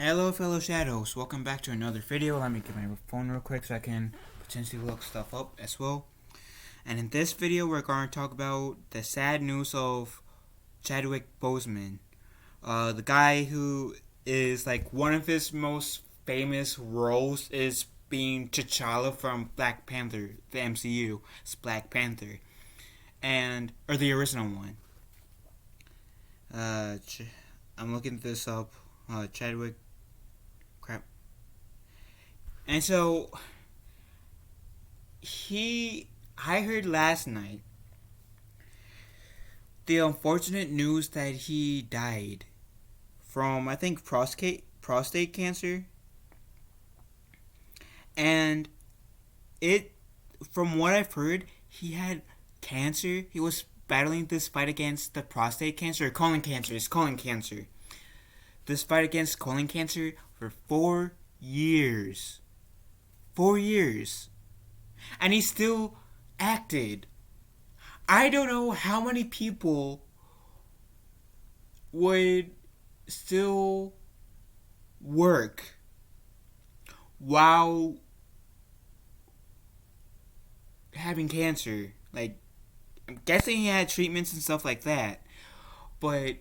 Hello fellow shadows, welcome back to another video. Let me get my phone real quick so I can potentially look stuff up as well. And in this video we're going to talk about the sad news of Chadwick Boseman. The guy who is like one of his most famous roles is being T'Challa from Black Panther, the MCU. It's Black Panther. Or the original one. I'm looking this up. Chadwick. Crap. And so I heard last night the unfortunate news that he died from, I think, prostate cancer. And from what I've heard, he had cancer. He was battling this fight against the prostate cancer, or colon cancer. It's colon cancer. This fight against colon cancer for 4 years. 4 years. And he still acted. I don't know how many people would still work while having cancer. Like, I'm guessing he had treatments and stuff like that. But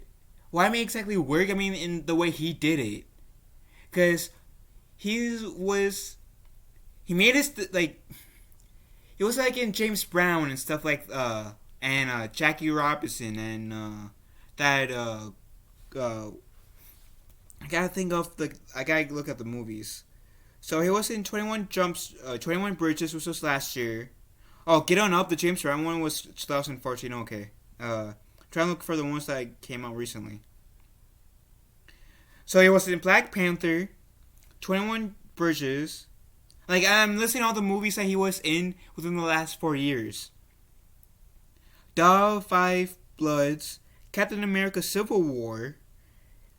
why exactly work? I mean, in the way he did it. Because he made us, like, he was like in James Brown and stuff like, and Jackie Robinson and I gotta look at the movies. So he was in 21 Bridges, which was last year. Oh, Get On Up, the James Brown one was 2014, okay. Trying to look for the ones that came out recently. So he was in Black Panther, 21 Bridges. Like, I'm listing all the movies that he was in within the last 4 years. The Five Bloods, Captain America Civil War,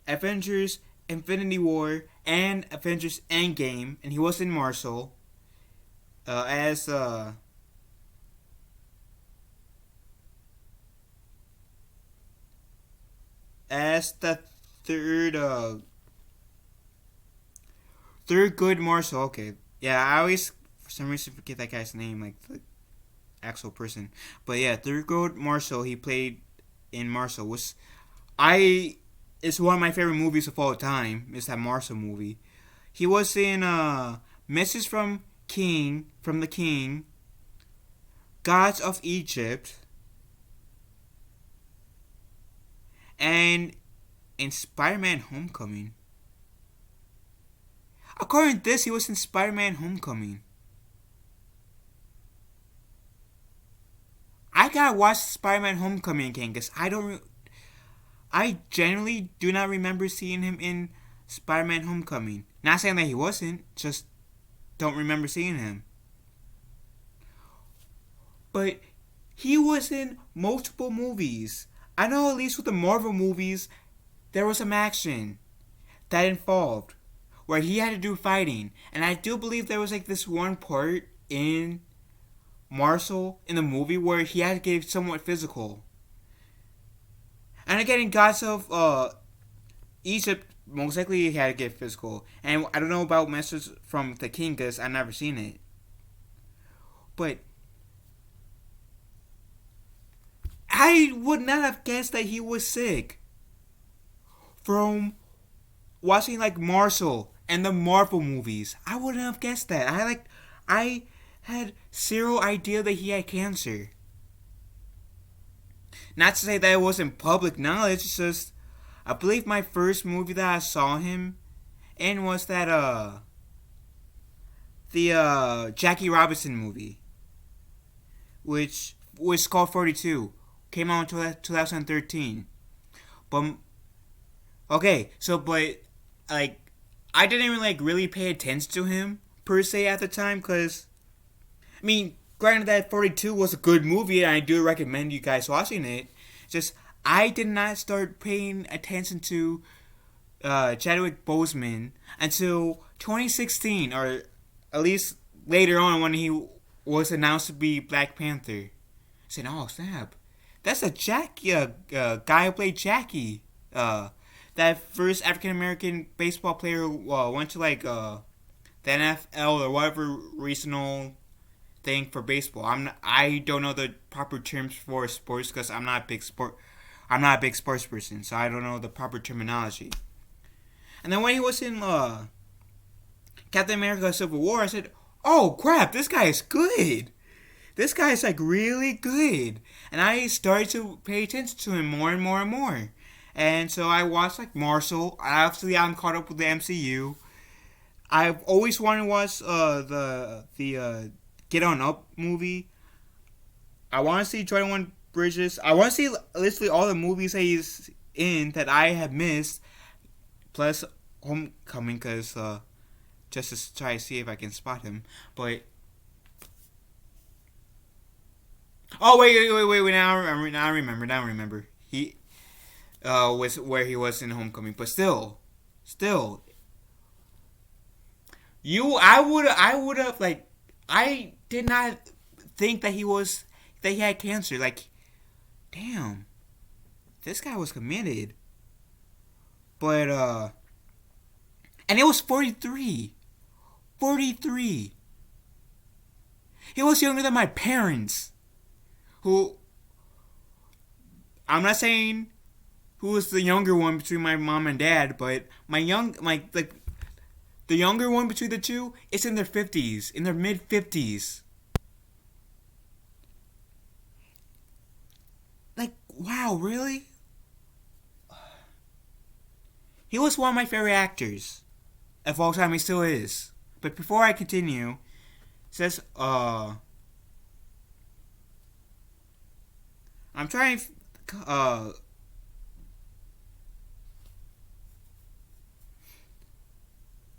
Avengers Infinity War, and Avengers Endgame. And he was in Marshall as the third good Marshall. Okay, yeah, I always for some reason forget that guy's name, like the actual person. But yeah, third good Marshall. He played in Marshall, which it's one of my favorite movies of all time. It's that Marshall movie. He was in Message from the King, Gods of Egypt, and in Spider-Man Homecoming. According to this, he was in Spider-Man Homecoming. I gotta watch Spider-Man Homecoming again, because I generally do not remember seeing him in Spider-Man Homecoming. Not saying that he wasn't, just don't remember seeing him. But he was in multiple movies. I know at least with the Marvel movies, there was some action that involved where he had to do fighting. And I do believe there was like this one part in Marshall in the movie where he had to get somewhat physical. And again, in Gods of Egypt, most likely he had to get physical. And I don't know about Message from the King because I've never seen it. But I would not have guessed that he was sick from watching like Marshall and the Marvel movies. I wouldn't have guessed that. I had zero idea that he had cancer. Not to say that it wasn't public knowledge, it's just I believe my first movie that I saw him in was that the Jackie Robinson movie, which was called 42. Came out in 2013. But okay, so but like I didn't even like really pay attention to him per se at the time, because I mean, granted that 42 was a good movie and I do recommend you guys watching it. Just I did not start paying attention to Chadwick Boseman until 2016, or at least later on when he was announced to be Black Panther. I said, "Oh snap, that's a Jackie guy who played Jackie that first African American baseball player who went to like the NFL or whatever regional thing for baseball. I don't know the proper terms for sports because I'm not a big sports person, so I don't know the proper terminology. And then when he was in Captain America: Civil War, I said, "Oh crap, this guy is good. This guy is like really good." And I started to pay attention to him more and more and more. And so I watched like Marshall. Obviously, I'm caught up with the MCU. I've always wanted to watch the Get On Up movie. I want to see 21 Bridges. I want to see literally all the movies that he's in that I have missed, plus Homecoming, because just to try to see if I can spot him. But oh wait! Now I remember. He was where he was in Homecoming, but still, I would have like I did not think that he had cancer. Like, damn, this guy was committed. But and it was 43. 43. He was younger than my parents. Who I'm not saying who was the younger one between my mom and dad, but the younger one between the two is in their 50s, in their mid 50s. Like, wow, really? He was one of my favorite actors of all time. He still is. But before I continue, it says, I'm trying,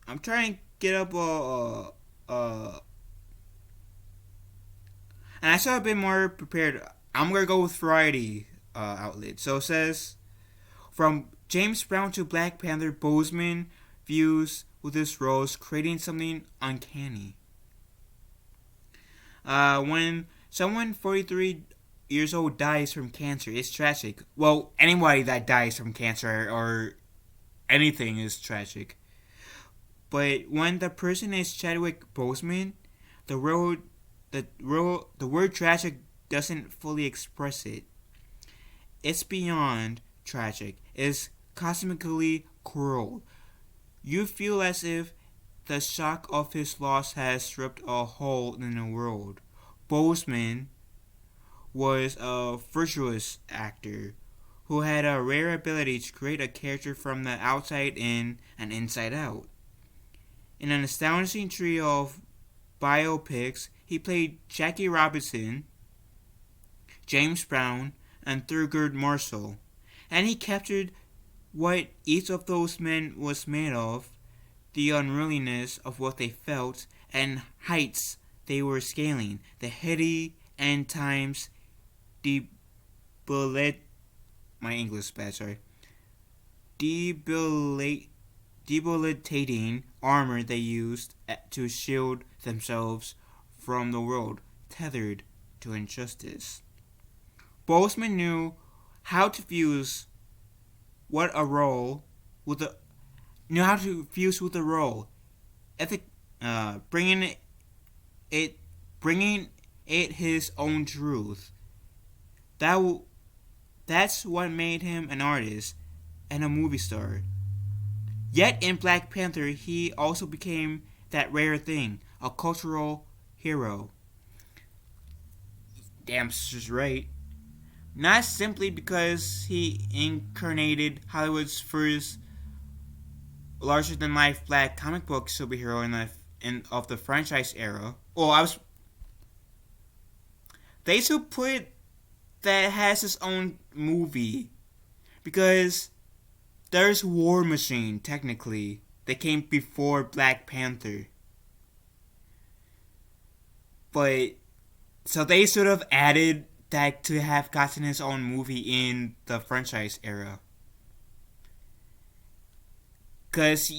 I'm trying to get up, and I should have been more prepared. I'm gonna go with variety outlet. So it says, from James Brown to Black Panther, Boseman views with his roles, creating something uncanny. When someone 43 years old dies from cancer, it's tragic. Well, anybody that dies from cancer or anything is tragic. But when the person is Chadwick Boseman, the word tragic doesn't fully express it. It's beyond tragic. It's cosmically cruel. You feel as if the shock of his loss has ripped a hole in the world. Boseman was a virtuous actor who had a rare ability to create a character from the outside in and inside out. In an astonishing trio of biopics, he played Jackie Robinson, James Brown, and Thurgood Marshall, and he captured what each of those men was made of, the unrealness of what they felt, and heights they were scaling, the heady and times debilitating armor they used to shield themselves from the world tethered to injustice. Boseman knew how to fuse with a role, bringing it his own truth. That's what made him an artist and a movie star. Yet in Black Panther, he also became that rare thing, a cultural hero. Damn, she's right. Not simply because he incarnated Hollywood's first larger-than-life black comic book superhero of the franchise era. They should put that has his own movie, because there's War Machine, technically, that came before Black Panther. But, so they sort of added that to have gotten his own movie in the franchise era. Because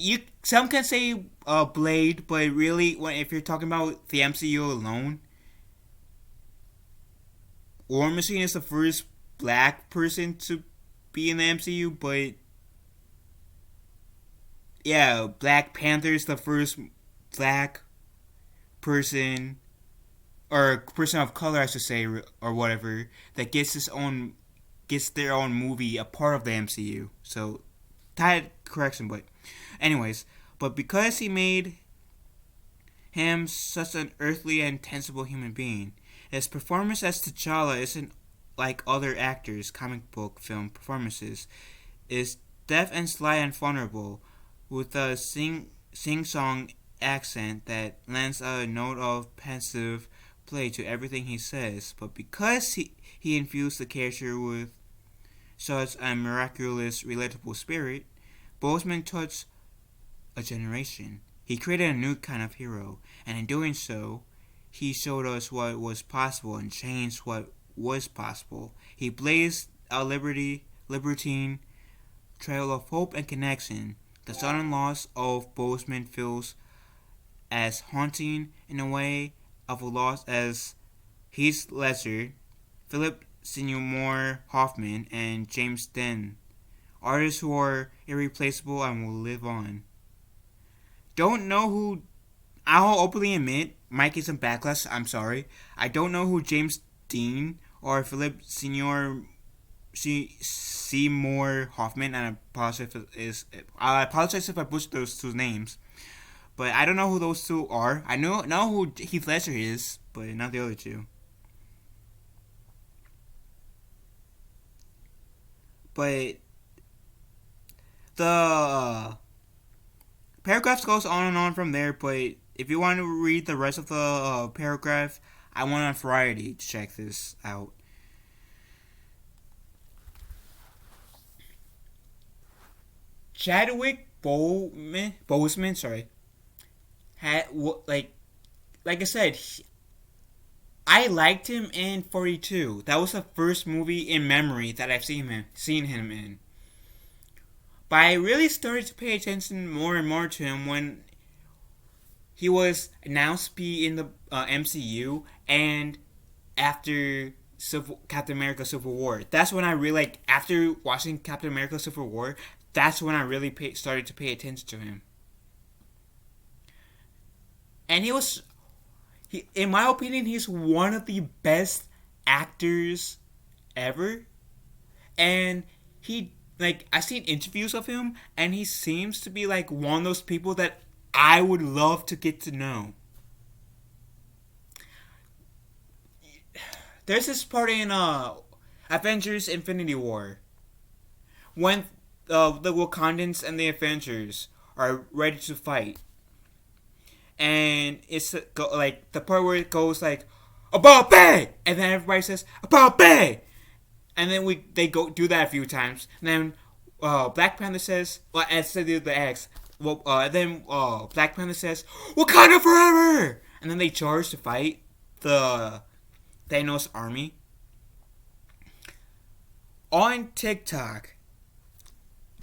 some can say Blade, but really, if you're talking about the MCU alone, War Machine is the first black person to be in the MCU, but yeah, Black Panther's the first black person or person of color, I should say, or whatever, that gets their own movie a part of the MCU. So, tight correction, but anyways, but because he made him such an earthly and tangible human being, his performance as T'Challa isn't like other actors' comic book film performances. Is deaf and sly and vulnerable, with a sing-song accent that lends a note of pensive play to everything he says. But because he infused the character with such a miraculous, relatable spirit, Boseman touched a generation. He created a new kind of hero, and in doing so, he showed us what was possible and changed what was possible. He blazed a libertine trail of hope and connection. The sudden loss of Boseman feels as haunting in a way of a loss as Heath Ledger, Philip Seymour Hoffman, and James Dean, artists who are irreplaceable and will live on. Don't know who. I'll openly admit, might get some backlash. I'm sorry. I don't know who James Dean or Philip Seymour Hoffman, and I apologize if I butchered those two names, but I don't know who those two are. I know who Heath Ledger is, but not the other two. But the paragraphs goes on and on from there. But if you want to read the rest of the paragraph, I went on Variety to check this out. Chadwick Boseman, sorry, had like I said, I liked him in 42. That was the first movie in memory that I've seen him in. But I really started to pay attention more and more to him when he was announced to be in the MCU and after Captain America Civil War. That's when I really after watching Captain America Civil War. That's when I really started to pay attention to him. And in my opinion, he's one of the best actors ever. And I've seen interviews of him, and he seems to be like one of those people that I would love to get to know. There's this part in Avengers Infinity War when the Wakandans and the Avengers are ready to fight. And it's like the part where it goes like "About Bay," and then everybody says "About Bay," and then they go do that a few times. And then Black Panther says, well, as they did the X. Well, then Black Panther says "Wakanda forever," and then they charge to fight the Thanos army. On TikTok,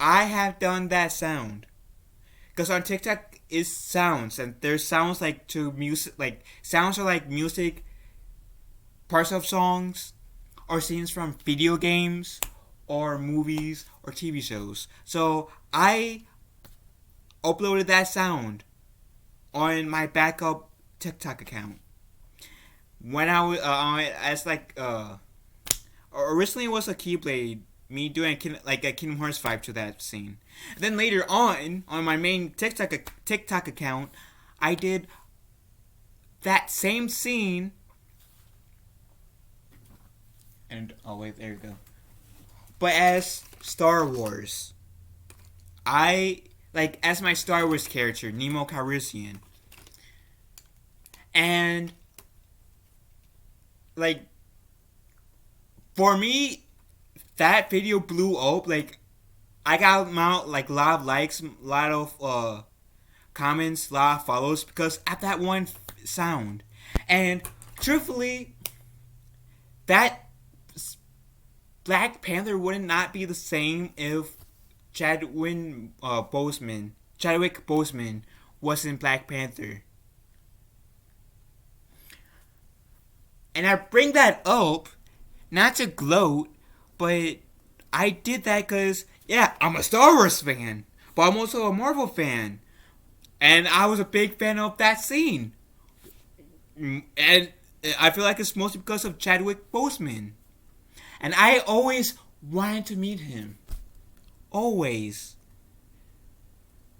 I have done that sound. Because on TikTok is sounds, and there's sounds like to music, like sounds are like music, parts of songs, or scenes from video games, or movies, or TV shows. So I uploaded that sound on my backup TikTok account. When I was, as originally it was a Keyblade, me doing a Kingdom Hearts vibe to that scene. And then later on my main TikTok account, I did that same scene. And oh wait, there you go. But as Star Wars, as my Star Wars character, Nemo Calrissian. And for me, that video blew up. I got a lot of likes, a lot of comments, a lot of follows because at that one sound. And truthfully, that Black Panther would not be the same if Chadwick Boseman wasn't Black Panther. And I bring that up not to gloat, but I did that because, yeah, I'm a Star Wars fan. but I'm also a Marvel fan, and I was a big fan of that scene. And I feel like it's mostly because of Chadwick Boseman, and I always wanted to meet him. Always.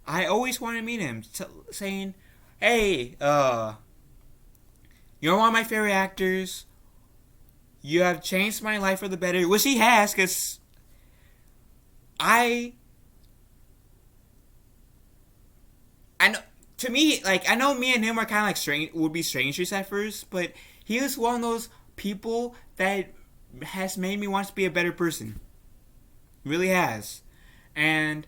I always wanted to meet him, saying, "Hey, you're one of my favorite actors. You have changed my life for the better," which he has, because I, I know, to me, like, I know me and him are kind of like would be strangers at first, but he was one of those people that has made me want to be a better person. Really has, and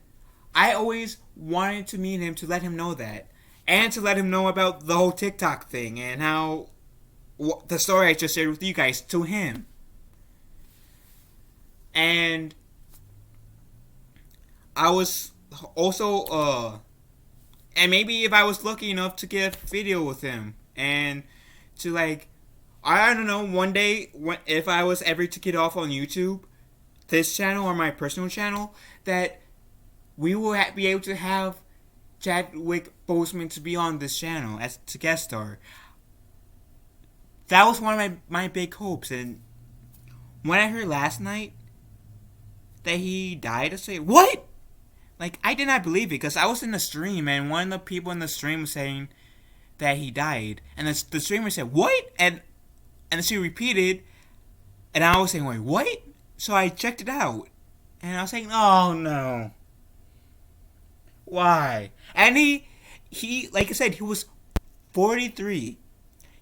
I always wanted to meet him to let him know that, and to let him know about the whole TikTok thing and how the story I just shared with you guys to him. And I was also, and maybe if I was lucky enough to get a video with him, and to like, I don't know, one day, if I was ever to get off on YouTube, this channel or my personal channel, that we will be able to have Chadwick Boseman to be on this channel as to guest star. That was one of my big hopes, and when I heard last night that he died, I said, "What?" Like, I did not believe it, because I was in the stream, and one of the people in the stream was saying that he died, and the streamer said, "What?" And she repeated, and I was saying, "Wait, what?" So I checked it out, and I was saying, "Oh no, why?" And he like I said, he was 43.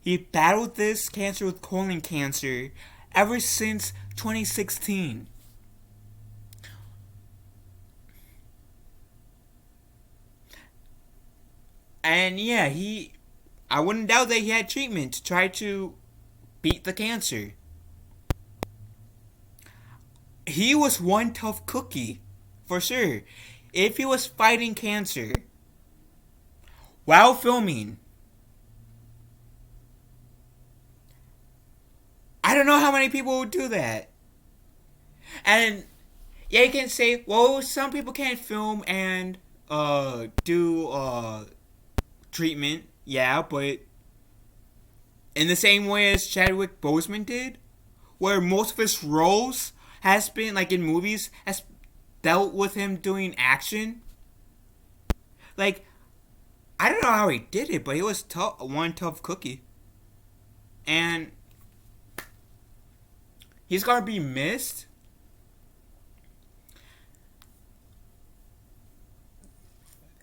He battled this cancer with colon cancer ever since 2016. And yeah, I wouldn't doubt that he had treatment to try to beat the cancer. He was one tough cookie, for sure. If he was fighting cancer while filming, I don't know how many people would do that. And yeah, you can say, well, some people can't film and do treatment. Yeah, but in the same way as Chadwick Boseman did, where most of his roles has been, like in movies, has dealt with him doing action. Like, I don't know how he did it, but he was one tough cookie. And he's gonna be missed.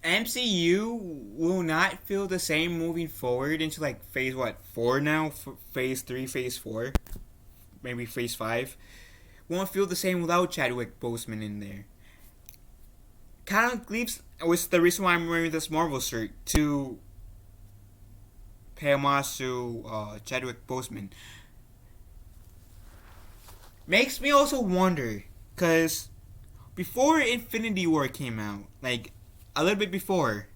MCU will not feel the same moving forward into like phase 4 now? Phase 3, phase 4, maybe phase 5. Won't feel the same without Chadwick Boseman in there. Kind of leaves, was the reason why I'm wearing this Marvel shirt, to pay homage to Chadwick Boseman. Makes me also wonder, because before Infinity War came out, like a little bit before,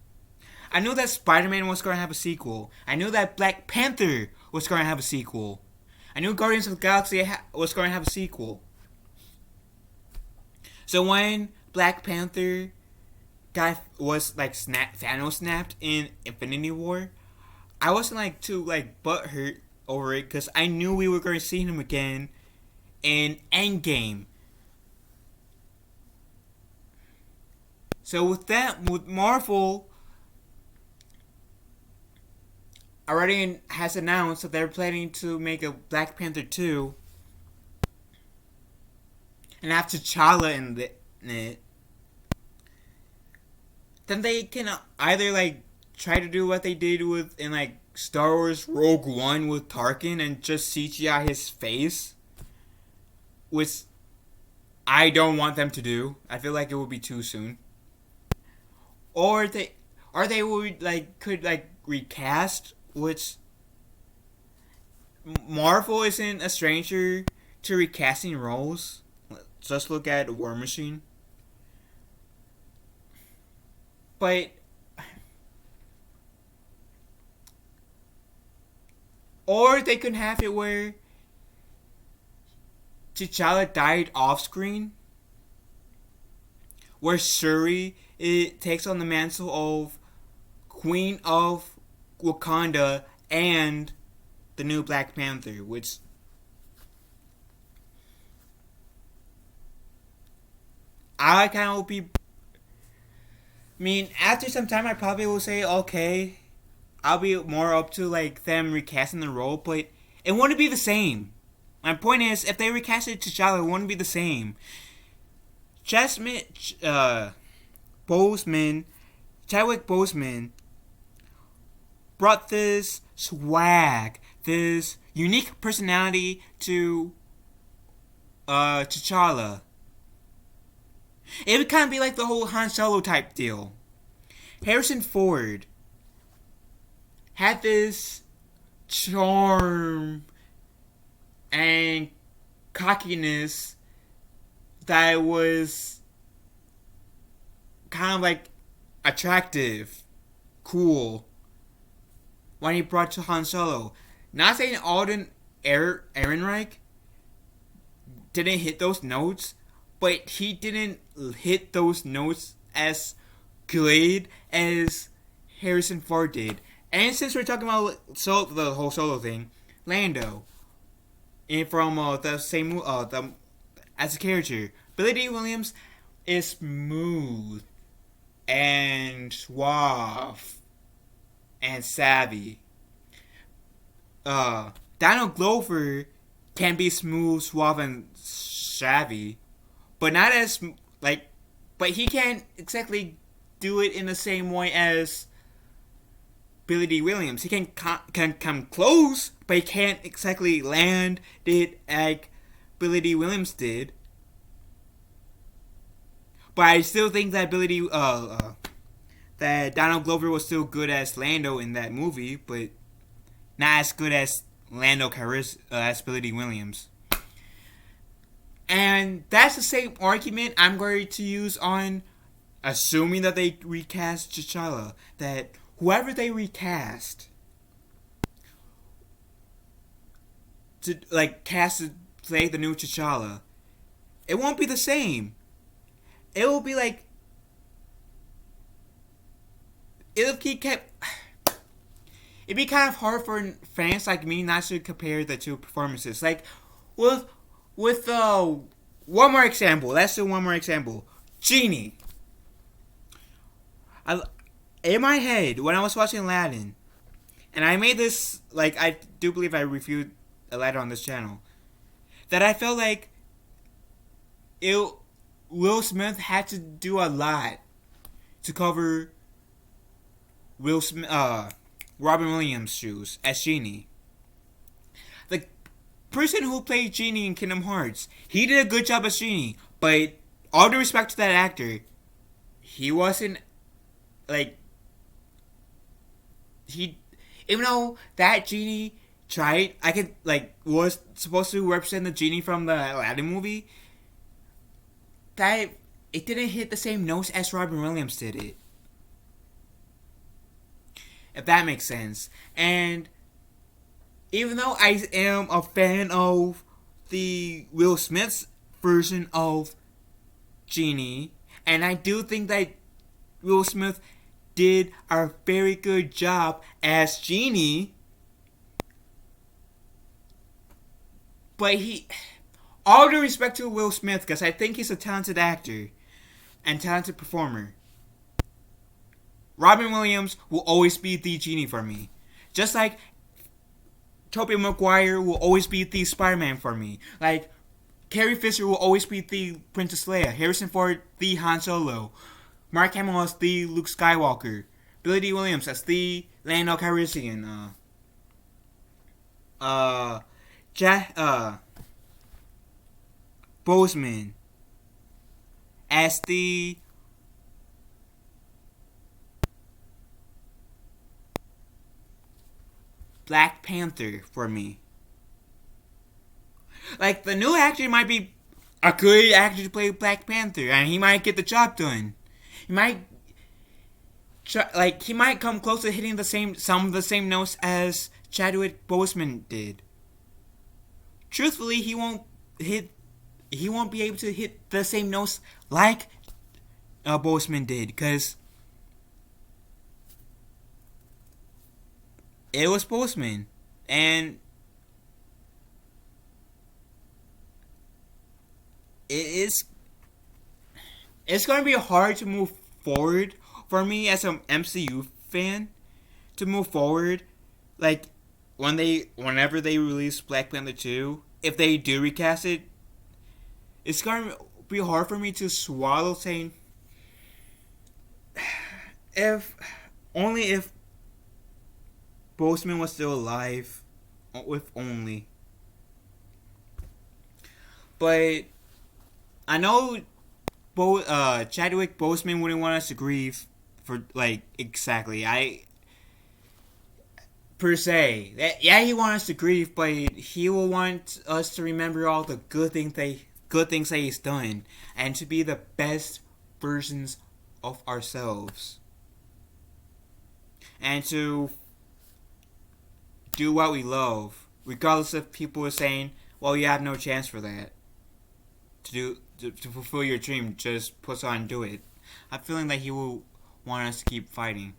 I knew that Spider-Man was going to have a sequel. I knew that Black Panther was going to have a sequel. I knew Guardians of the Galaxy was going to have a sequel. So when Black Panther was like Thanos snapped in Infinity War, I wasn't like too like butthurt over it, because I knew we were going to see him again in Endgame. So with that, with Marvel already has announced that they're planning to make a Black Panther 2 and have T'Challa in it, then they can either like try to do what they did with in like Star Wars Rogue One with Tarkin and just CGI his face, which I don't want them to do. I feel like it would be too soon. Or they would like could like recast, which Marvel isn't a stranger to recasting roles. Just look at War Machine. But or they could have it where T'Challa died off screen, where Shuri it takes on the mantle of Queen of Wakanda and the new Black Panther, which I kind of will be. I mean, after some time, I probably will say, okay, I'll be more up to like them recasting the role, but it wouldn't be the same. My point is, if they recasted T'Challa, it wouldn't be the same. Jasmine, Boseman, Chadwick Boseman brought this swag, this unique personality to T'Challa. It would kind of be like the whole Han Solo type deal. Harrison Ford had this charm and cockiness that was kind of like attractive, cool, when he brought to Han Solo. Not saying Alden Ehrenreich didn't hit those notes, but he didn't hit those notes as good as Harrison Ford did. And since we're talking about the whole Solo thing, Lando, from the same as a character, Billy D. Williams is smooth and suave and savvy. Donald Glover can be smooth, suave, and savvy, but not as but he can't exactly do it in the same way as Billy D. Williams. He can come close, but he can't exactly land it like Billy D. Williams did. But I still think that that Donald Glover was still good as Lando in that movie, but not as good as as Billy D. Williams. And that's the same argument I'm going to use on assuming that they recast T'Challa. That whoever they recast to cast to play the new T'Challa, it won't be the same. It will be like it'd be kind of hard for fans like me not to compare the two performances. Like with one more example. Let's do one more example. Genie. In my head, when I was watching Aladdin, and I made this, I do believe I reviewed Aladdin on this channel, that I felt like Will Smith had to do a lot to cover Robin Williams' shoes as Genie. The person who played Genie in Kingdom Hearts, he did a good job as Genie, but all due respect to that actor, he wasn't even though that Genie tried, was supposed to represent the Genie from the Aladdin movie, that it didn't hit the same notes as Robin Williams did it. If that makes sense. And even though I am a fan of the Will Smith's version of Genie, and I do think that Will Smith did a very good job as Genie, but all due respect to Will Smith, because I think he's a talented actor and talented performer, Robin Williams will always be the Genie for me. Just like Tobey Maguire will always be the Spider-Man for me. Like Carrie Fisher will always be the Princess Leia. Harrison Ford, the Han Solo. Mark Hamill as the Luke Skywalker. Billy D. Williams as the Lando Calrissian. Boseman as the Black Panther for me. Like, the new actor might be a good actor to play Black Panther, and he might get the job done. He might come close to hitting some of the same notes as Chadwick Boseman did. Truthfully, he won't be able to hit the same notes like Boseman did, because it was Boseman, and it is it's going to be hard to move forward for me as an MCU fan to move forward. Like whenever they release Black Panther 2, if they do recast it, it's going to be hard for me to swallow saying if only if Boseman was still alive, if only. But I know Chadwick Boseman wouldn't want us to grieve for like exactly. I per se that yeah he wants us to grieve, but he will want us to remember all the good things that he's done and to be the best versions of ourselves and to do what we love, regardless if people are saying, "Well, you have no chance for that." To fulfill your dream, just push on and do it. I'm feeling that he will want us to keep fighting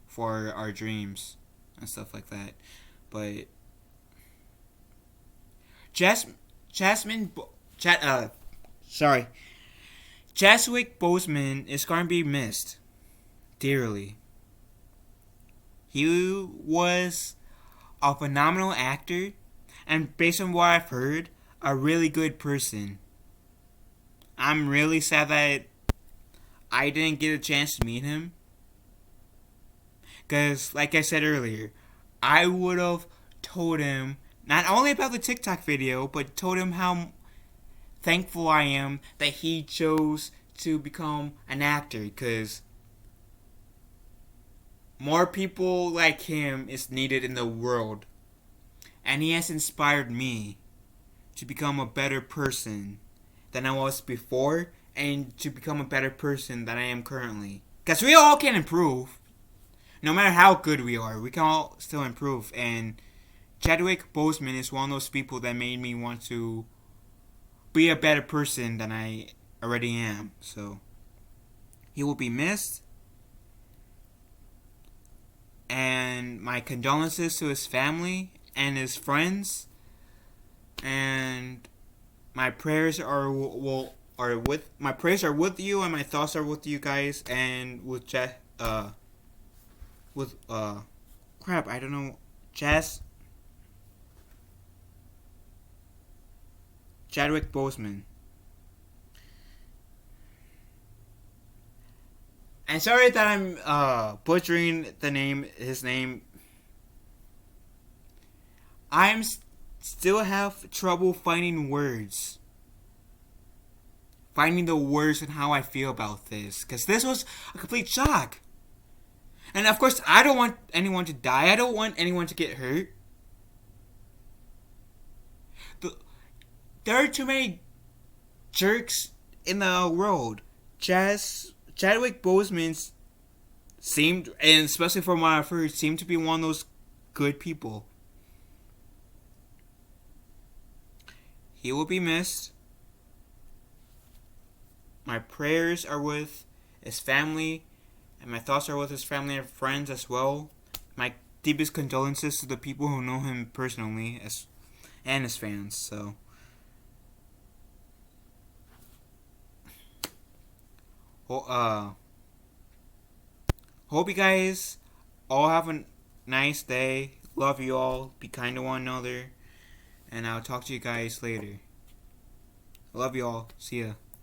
for our dreams and stuff like that. But Jasmine, sorry, Chadwick Boseman is going to be missed dearly. He was a phenomenal actor, and based on what I've heard, a really good person. I'm really sad that I didn't get a chance to meet him. Because, like I said earlier, I would have told him not only about the TikTok video, but told him how thankful I am that he chose to become an actor. Because more people like him is needed in the world. And he has inspired me to become a better person than I was before and to become a better person than I am currently. Because we all can improve. No matter how good we are, we can all still improve. And Chadwick Boseman is one of those people that made me want to be a better person than I already am. So, he will be missed. And my condolences to his family and his friends. And my prayers are with you, and my thoughts are with you guys, and with crap, I don't know, Chadwick Boseman. And sorry that I'm butchering his name. Still have trouble finding words. Finding the words and how I feel about this. Because this was a complete shock. And of course, I don't want anyone to die. I don't want anyone to get hurt. There are too many jerks in the world. Chadwick Boseman seemed, and especially from what I've heard, seemed to be one of those good people. He will be missed. My prayers are with his family, and my thoughts are with his family and friends as well. My deepest condolences to the people who know him personally and his fans. So, hope you guys all have a nice day. Love you all. Be kind to one another. And I'll talk to you guys later. I love you all. See ya.